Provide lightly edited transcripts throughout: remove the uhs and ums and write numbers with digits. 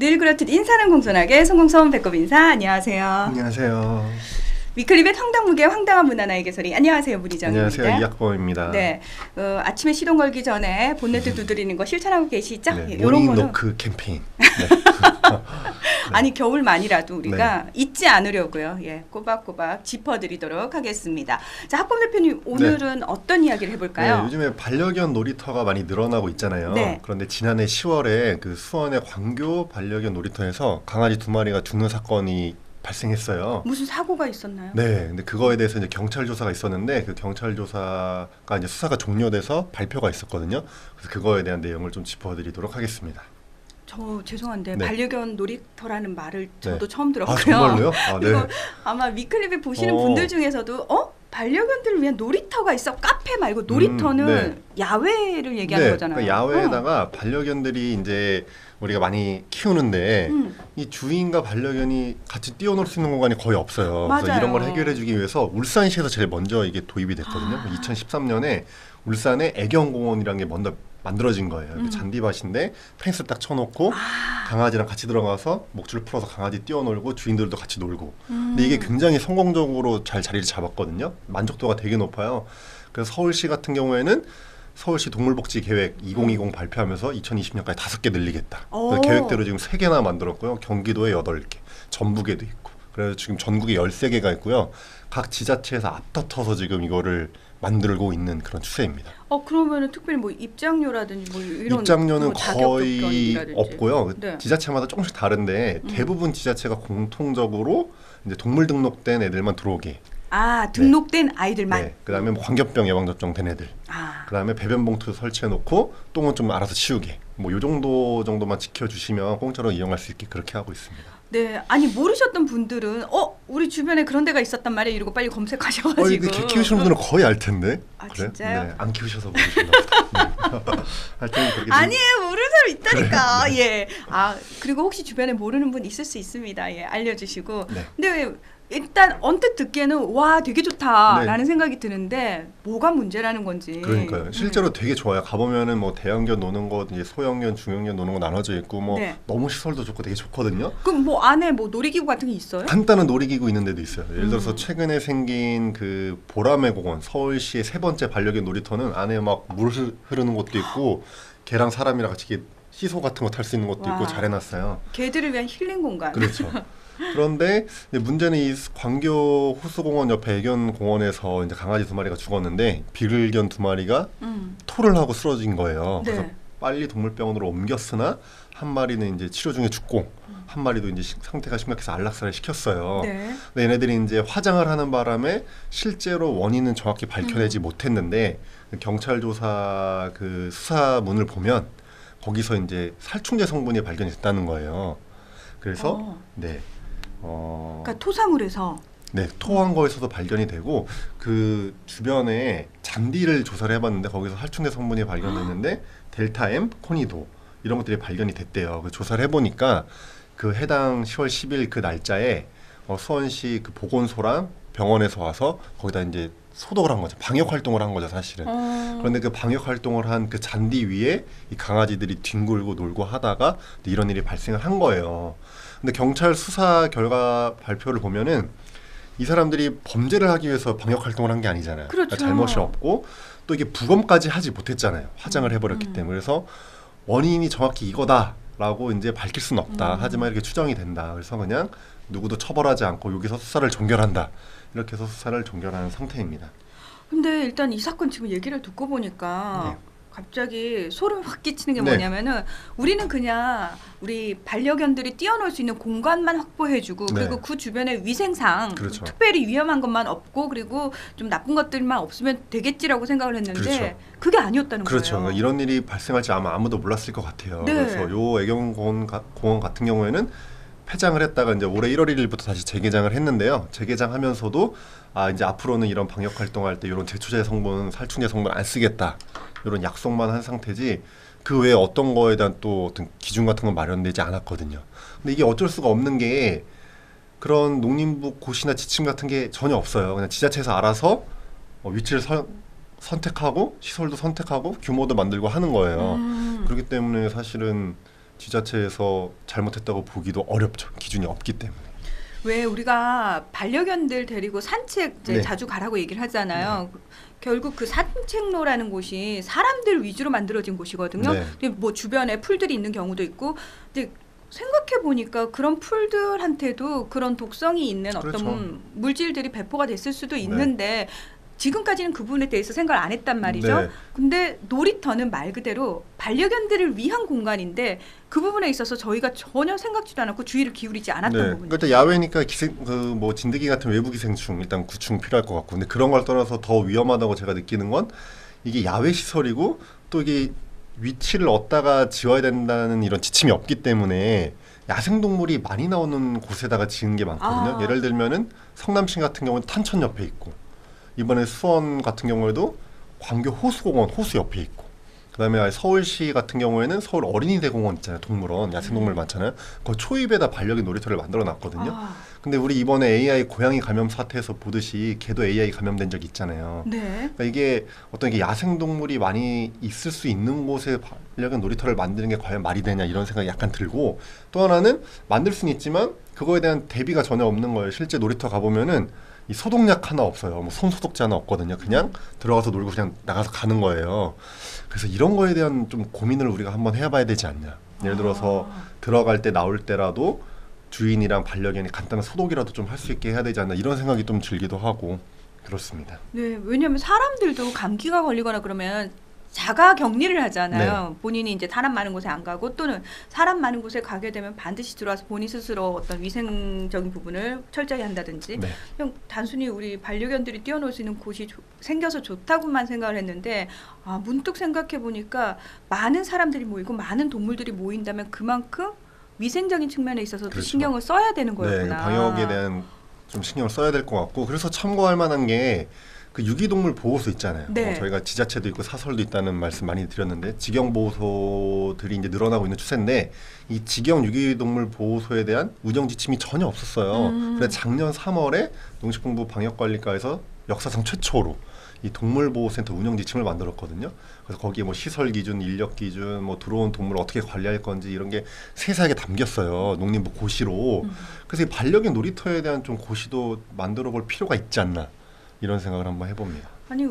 늘 그렇듯 인사는 공손하게 성공선 배꼽 인사. 안녕하세요. 안녕하세요. 위클리벳 황당무계 황당한 문화나에게 소리. 안녕하세요, 문희정입니다. 안녕하세요, 이학범입니다. 네, 아침에 시동 걸기 전에 본네트 두드리는 거 실천하고 계시죠? 네, 요런 모닝 거는 노크 캠페인. 네. 아니 겨울만이라도 우리가 잊지 않으려고요. 예, 꼬박꼬박 짚어드리도록 하겠습니다. 자, 학범 대표님 오늘은 어떤 이야기를 해볼까요? 네, 요즘에 반려견 놀이터가 많이 늘어나고 있잖아요. 네. 그런데 지난해 10월에 그 수원의 광교 반려견 놀이터에서 강아지 2마리가 죽는 사건이 발생했어요. 무슨 사고가 있었나요? 네, 근데 그거에 대해서 이제 경찰 조사가 있었는데 그 경찰 조사가 이제 수사가 종료돼서 발표가 있었거든요. 그래서 그거에 대한 내용을 좀 짚어드리도록 하겠습니다. 저 죄송한데 네. 반려견 놀이터라는 말을 저도 네. 처음 들었고요. 아, 정말로요? 아, 네. 그리고 아마 위클리벳 보시는 분들 중에서도 반려견들을 위한 놀이터가 있어. 카페 말고 놀이터는 네. 야외를 얘기하는 거잖아요. 그러니까 야외에다가 반려견들이 이제 우리가 많이 키우는데 이 주인과 반려견이 같이 뛰어놀 수 있는 공간이 거의 없어요. 그래서 맞아요. 이런 걸 해결해주기 위해서 울산시에서 제일 먼저 이게 도입이 됐거든요. 2013년에 울산에 애견공원이라는 게 먼저 만들어진 거예요. 잔디밭인데 펜스 딱 쳐놓고 강아지랑 같이 들어가서 목줄을 풀어서 강아지 뛰어놀고 주인들도 같이 놀고. 근데 이게 굉장히 성공적으로 잘 자리를 잡았거든요. 만족도가 되게 높아요. 그래서 서울시 같은 경우에는 서울시 동물복지 계획 2020 발표하면서 2020년까지 5개 늘리겠다. 그 계획대로 지금 3개나 만들었고요. 경기도에 8개, 전북에도 있고. 그래서 지금 전국에 13개가 있고요. 각 지자체에서 앞다퉈서 지금 이거를 만들고 있는 그런 추세입니다. 그러면은 특별히 뭐 입장료라든지 뭐 이런 입장료는 뭐 자격 거의 조건이라든지. 없고요. 네. 지자체마다 조금씩 다른데 대부분 지자체가 공통적으로 이제 동물 등록된 애들만 들어오게. 등록된 아이들만. 네. 그다음에 뭐 광견병 예방접종 된 애들. 그다음에 배변 봉투 설치해 놓고 똥은 좀 알아서 치우게. 뭐 요 정도만 지켜주시면 공짜로 이용할 수 있게 그렇게 하고 있습니다. 네, 아니 모르셨던 분들은 우리 주변에 그런 데가 있었단 말이에요. 이러고 빨리 검색하셔가지고. 이거 개 키우시는 분들은 거의 알 텐데. 그래요? 진짜요? 네, 안 키우셔서 모르시나 보다. 하여튼 그렇게 아니에요, 모르는 사람 있다니까. 그래. 예. 그리고 혹시 주변에 모르는 분 있을 수 있습니다. 예, 알려주시고. 네. 근데 일단 언뜻 듣기에는 와 되게 좋다라는 네. 생각이 드는데 뭐가 문제라는 건지. 그러니까요. 실제로 되게 좋아요. 가보면은 뭐 대형견 노는 거, 이제 소형견, 중형견 노는 거 나눠져 있고 뭐 네. 너무 시설도 좋고 되게 좋거든요. 그럼 뭐 안에 뭐 놀이기구 같은 게 있어요? 간단한 놀이기구 있는 데도 있어요. 예를 들어서 최근에 생긴 그 보라매 공원, 서울시의 3번째 반려견 놀이터는 안에 막 물 흐르는 곳도 있고 개랑 사람이랑 같이 이렇게 시소 같은 거 탈 수 있는 것도 있고 잘 해놨어요. 개들을 위한 힐링 공간. 그렇죠. 그런데 문제는 이 광교 호수공원 옆에 애견공원에서 이제 강아지 2마리가 죽었는데 비글견 2마리가 토를 하고 쓰러진 거예요. 네. 그래서 빨리 동물병원으로 옮겼으나 한 마리는 이제 치료 중에 죽고 한 마리도 이제 상태가 심각해서 안락사를 시켰어요. 네. 근데 얘네들이 이제 화장을 하는 바람에 실제로 원인은 정확히 밝혀내지 못했는데 경찰 조사 그 수사문을 보면 거기서 이제 살충제 성분이 발견이 됐다는 거예요. 그래서 그러니까 토사물에서. 네, 토한 거에서도 발견이 되고 그 주변에 잔디를 조사를 해봤는데 거기서 살충제 성분이 발견됐는데 델타-M, 코니도 이런 것들이 발견이 됐대요. 그 조사를 해보니까 그 해당 10월 10일 그 날짜에 수원시 그 보건소랑 병원에서 와서 거기다 이제 소독을 한 거죠. 방역 활동을 한 거죠, 사실은. 그런데 그 방역 활동을 한 그 잔디 위에 이 강아지들이 뒹굴고 놀고 하다가 이런 일이 발생을 한 거예요. 근데 경찰 수사 결과 발표를 보면은 이 사람들이 범죄를 하기 위해서 방역 활동을 한 게 아니잖아요. 그렇죠. 그러니까 잘못이 없고 또 이게 부검까지 하지 못했잖아요. 화장을 해버렸기 때문에. 그래서 원인이 정확히 이거다라고 이제 밝힐 수는 없다. 하지만 이렇게 추정이 된다. 그래서 그냥 누구도 처벌하지 않고 여기서 수사를 종결한다. 이렇게 해서 수사를 종결하는 상태입니다. 근데 일단 이 사건 지금 얘기를 듣고 보니까 갑자기 소름 확 끼치는 게 네. 뭐냐면은 우리는 그냥 우리 반려견들이 뛰어놀 수 있는 공간만 확보해주고 네. 그리고 그 주변에 위생상 그렇죠. 특별히 위험한 것만 없고 그리고 좀 나쁜 것들만 없으면 되겠지라고 생각을 했는데 그렇죠. 그게 아니었다는 그렇죠. 거예요. 그러니까 이런 일이 발생할지 아마 아무도 몰랐을 것 같아요. 네. 그래서 요 애견공원 공원 같은 경우에는 폐장을 했다가 이제 올해 1월 1일부터 다시 재개장을 했는데요. 재개장하면서도 이제 앞으로는 이런 방역 활동할 때 이런 제초제 성분, 살충제 성분 안 쓰겠다. 이런 약속만 한 상태지 그 외에 어떤 거에 대한 또 어떤 기준 같은 건 마련되지 않았거든요. 근데 이게 어쩔 수가 없는 게 그런 농림부 고시나 지침 같은 게 전혀 없어요. 그냥 지자체에서 알아서 위치를 선택하고 시설도 선택하고 규모도 만들고 하는 거예요. 그렇기 때문에 사실은 지자체에서 잘못했다고 보기도 어렵죠. 기준이 없기 때문에. 왜 우리가 반려견들 데리고 산책 이제 네. 자주 가라고 얘기를 하잖아요. 결국 그 산책로라는 곳이 사람들 위주로 만들어진 곳이거든요. 네. 근데 뭐 주변에 풀들이 있는 경우도 있고, 근데 생각해 보니까 그런 풀들한테도 그런 독성이 있는 어떤 그렇죠. 물질들이 배포가 됐을 수도 있는데 지금까지는 그 부분에 대해서 생각을 안 했단 말이죠. 네. 근데 놀이터는 말 그대로 반려견들을 위한 공간인데 그 부분에 있어서 저희가 전혀 생각지도 않았고 주의를 기울이지 않았던 네. 부분이죠. 그러니까 야외니까 뭐 진드기 같은 외부 기생충 일단 구충 필요할 것 같고, 근데 그런 걸 떠나서 더 위험하다고 제가 느끼는 건 이게 야외 시설이고 또 이게 위치를 얻다가 지어야 된다는 이런 지침이 없기 때문에 야생동물이 많이 나오는 곳에다가 지은 게 많거든요. 아. 예를 들면은 성남시 같은 경우는 탄천 옆에 있고, 이번에 수원 같은 경우에도 광교 호수공원 호수 옆에 있고, 그다음에 서울시 같은 경우에는 서울 어린이대공원 있잖아요. 동물원 야생동물 많잖아요. 그 초입에다 반려견 놀이터를 만들어 놨거든요. 아, 근데 우리 이번에 AI 고양이 감염 사태에서 보듯이 개도 AI 감염된 적 있잖아요. 네. 그러니까 이게 어떤 게 야생동물이 많이 있을 수 있는 곳에 반려견 놀이터를 만드는 게 과연 말이 되냐 이런 생각이 약간 들고, 또 하나는 만들 수는 있지만 그거에 대한 대비가 전혀 없는 거예요. 실제 놀이터 가보면은 이 소독약 하나 없어요. 뭐 손소독제 하나 없거든요. 그냥 들어가서 놀고 그냥 나가서 가는 거예요. 그래서 이런 거에 대한 좀 고민을 우리가 한번 해봐야 되지 않냐. 예를 들어서 들어갈 때 나올 때라도 주인이랑 반려견이 간단한 소독이라도 좀 할 수 있게 해야 되지 않나 이런 생각이 좀 들기도 하고 그렇습니다. 네, 왜냐하면 사람들도 감기가 걸리거나 그러면 자가 격리를 하잖아요. 본인이 이제 사람 많은 곳에 안 가고 또는 사람 많은 곳에 가게 되면 반드시 들어와서 본인 스스로 어떤 위생적인 부분을 철저히 한다든지 네. 그냥 단순히 우리 반려견들이 뛰어놀 수 있는 곳이 생겨서 좋다고만 생각을 했는데 문득 생각해 보니까 많은 사람들이 모이고 많은 동물들이 모인다면 그만큼 위생적인 측면에 있어서도 그렇죠. 신경을 써야 되는 네, 거였구나. 방역에 대한 좀 신경을 써야 될 것 같고, 그래서 참고할 만한 게 그 유기동물 보호소 있잖아요. 네. 저희가 지자체도 있고 사설도 있다는 말씀 많이 드렸는데 직영 보호소들이 이제 늘어나고 있는 추세인데 이 직영 유기동물 보호소에 대한 운영 지침이 전혀 없었어요. 그래서 작년 3월에 농식품부 방역관리과에서 역사상 최초로 이 동물보호센터 운영 지침을 만들었거든요. 그래서 거기에 뭐 시설 기준, 인력 기준, 뭐 들어온 동물 어떻게 관리할 건지 이런 게 세세하게 담겼어요. 농림부 고시로. 그래서 이 반려견 놀이터에 대한 좀 고시도 만들어 볼 필요가 있지 않나 이런 생각을 한번 해봅니다. 아니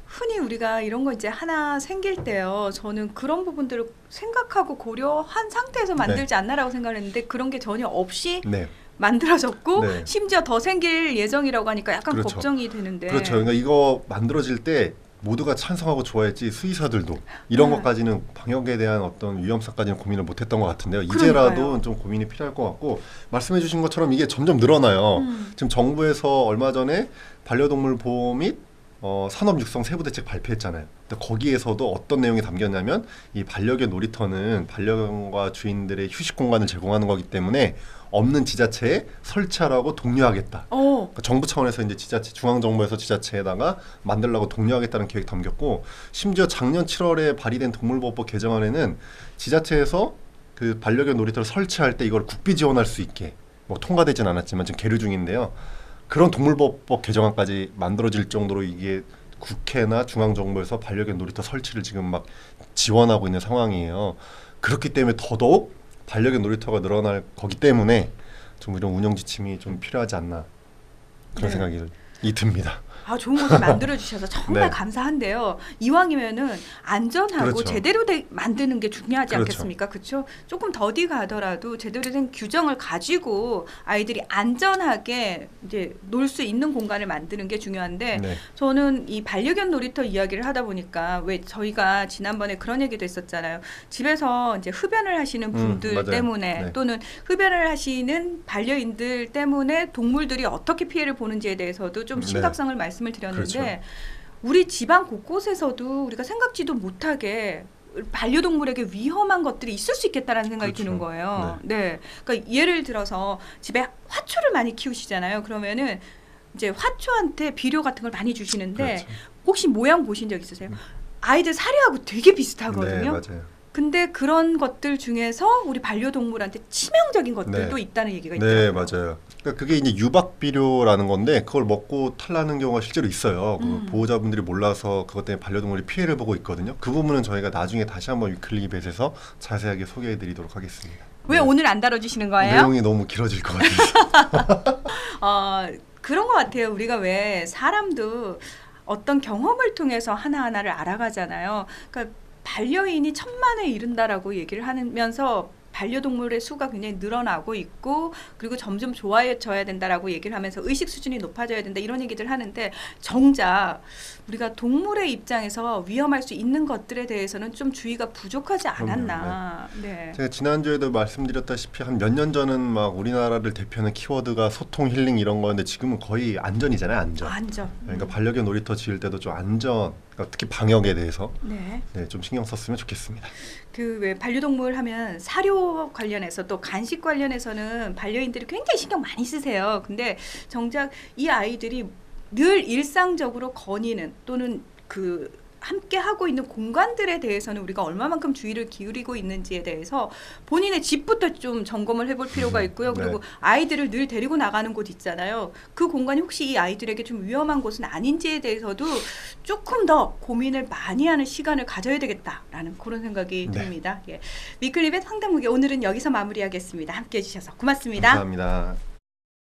흔히 우리가 이런 거 이제 하나 생길 때요. 저는 그런 부분들을 생각하고 고려한 상태에서 만들지 않나라고 생각을 했는데 그런 게 전혀 없이 네. 만들어졌고 네. 심지어 더 생길 예정이라고 하니까 약간 그렇죠. 걱정이 되는데. 그렇죠. 그러니까 이거 만들어질 때 모두가 찬성하고 좋아했지 수의사들도 이런 것까지는 방역에 대한 어떤 위험성까지는 고민을 못했던 것 같은데요. 이제라도 그러니까요. 좀 고민이 필요할 것 같고 말씀해주신 것처럼 이게 점점 늘어나요. 지금 정부에서 얼마 전에 반려동물 보호 및 산업육성 세부대책 발표했잖아요. 근데 거기에서도 어떤 내용이 담겼냐면 이 반려견 놀이터는 반려견과 주인들의 휴식 공간을 제공하는 거기 때문에 없는 지자체에 설치하라고 독려하겠다. 그러니까 정부 차원에서 이제 지자체 중앙정부에서 지자체에다가 만들라고 독려하겠다는 계획 담겼고, 심지어 작년 7월에 발의된 동물보호법 개정안에는 지자체에서 그 반려견 놀이터를 설치할 때 이걸 국비 지원할 수 있게 뭐 통과되진 않았지만 지금 계류 중인데요. 그런 동물보호법 개정안까지 만들어질 정도로 이게 국회나 중앙정부에서 반려견 놀이터 설치를 지금 막 지원하고 있는 상황이에요. 그렇기 때문에 더더욱 반려견 놀이터가 늘어날 거기 때문에 좀 이런 운영 지침이 좀 필요하지 않나 그런 생각이 듭니다. 좋은 곳을 만들어 주셔서 정말 네. 감사한데요. 이왕이면은 안전하고 그렇죠. 제대로 만드는 게 중요하지 그렇죠. 않겠습니까? 그렇죠? 조금 더디 가더라도 제대로 된 규정을 가지고 아이들이 안전하게 이제 놀 수 있는 공간을 만드는 게 중요한데 네. 저는 이 반려견 놀이터 이야기를 하다 보니까 왜 저희가 지난번에 그런 얘기도 했었잖아요. 집에서 이제 흡연을 하시는 분들 맞아요. 때문에 네. 또는 흡연을 하시는 반려인들 때문에 동물들이 어떻게 피해를 보는지에 대해서도 좀 네. 심각성을 말씀을 드렸는데 그렇죠. 우리 지방 곳곳에서도 우리가 생각지도 못하게 반려동물에게 위험한 것들이 있을 수 있겠다라는 생각이 그렇죠. 드는 거예요. 네. 그러니까 예를 들어서 집에 화초를 많이 키우시잖아요. 그러면은 이제 화초한테 비료 같은 걸 많이 주시는데 그렇죠. 혹시 모양 보신 적 있으세요? 아이들 사료하고 되게 네, 비슷하거든요. 맞아요. 근데 그런 것들 중에서 우리 반려동물한테 치명적인 것들도 네. 있다는 얘기가 네, 있더라고요. 맞아요. 그러니까 그게 이제 유박비료라는 건데 그걸 먹고 탈나는 경우가 실제로 있어요. 그 보호자분들이 몰라서 그것 때문에 반려동물이 피해를 보고 있거든요. 그 부분은 저희가 나중에 다시 한번 위클리 벳에서 자세하게 소개해드리도록 하겠습니다. 왜 네. 오늘 안 다뤄주시는 거예요? 내용이 너무 길어질 것 같아서. 그런 것 같아요. 우리가 왜 사람도 어떤 경험을 통해서 하나하나를 알아가잖아요. 그러니까 반려인이 1000만에 이른다라고 얘기를 하면서 반려동물의 수가 굉장히 늘어나고 있고 그리고 점점 좋아져야 된다라고 얘기를 하면서 의식 수준이 높아져야 된다 이런 얘기들 하는데 정작 우리가 동물의 입장에서 위험할 수 있는 것들에 대해서는 좀 주의가 부족하지 않았나. 네. 제가 지난주에도 말씀드렸다시피 한 몇 년 전은 막 우리나라를 대표하는 키워드가 소통, 힐링 이런 거였는데 지금은 거의 안전이잖아요. 안전. 안전. 그러니까 반려견 놀이터 지을 때도 좀 안전, 그러니까 특히 방역에 대해서 네. 네, 좀 신경 썼으면 좋겠습니다. 그 왜 반려동물 하면 사료 관련해서 또 간식 관련해서는 반려인들이 굉장히 신경 많이 쓰세요. 근데 정작 이 아이들이 늘 일상적으로 거니는 또는 그 함께 하고 있는 공간들에 대해서는 우리가 얼마만큼 주의를 기울이고 있는지에 대해서 본인의 집부터 좀 점검을 해볼 필요가 있고요. 그리고 네. 아이들을 늘 데리고 나가는 곳 있잖아요. 그 공간이 혹시 이 아이들에게 좀 위험한 곳은 아닌지에 대해서도 조금 더 고민을 많이 하는 시간을 가져야 되겠다라는 그런 생각이 네. 듭니다. 예. 위클리벳 상담무게 오늘은 여기서 마무리하겠습니다. 함께해 주셔서 고맙습니다. 감사합니다.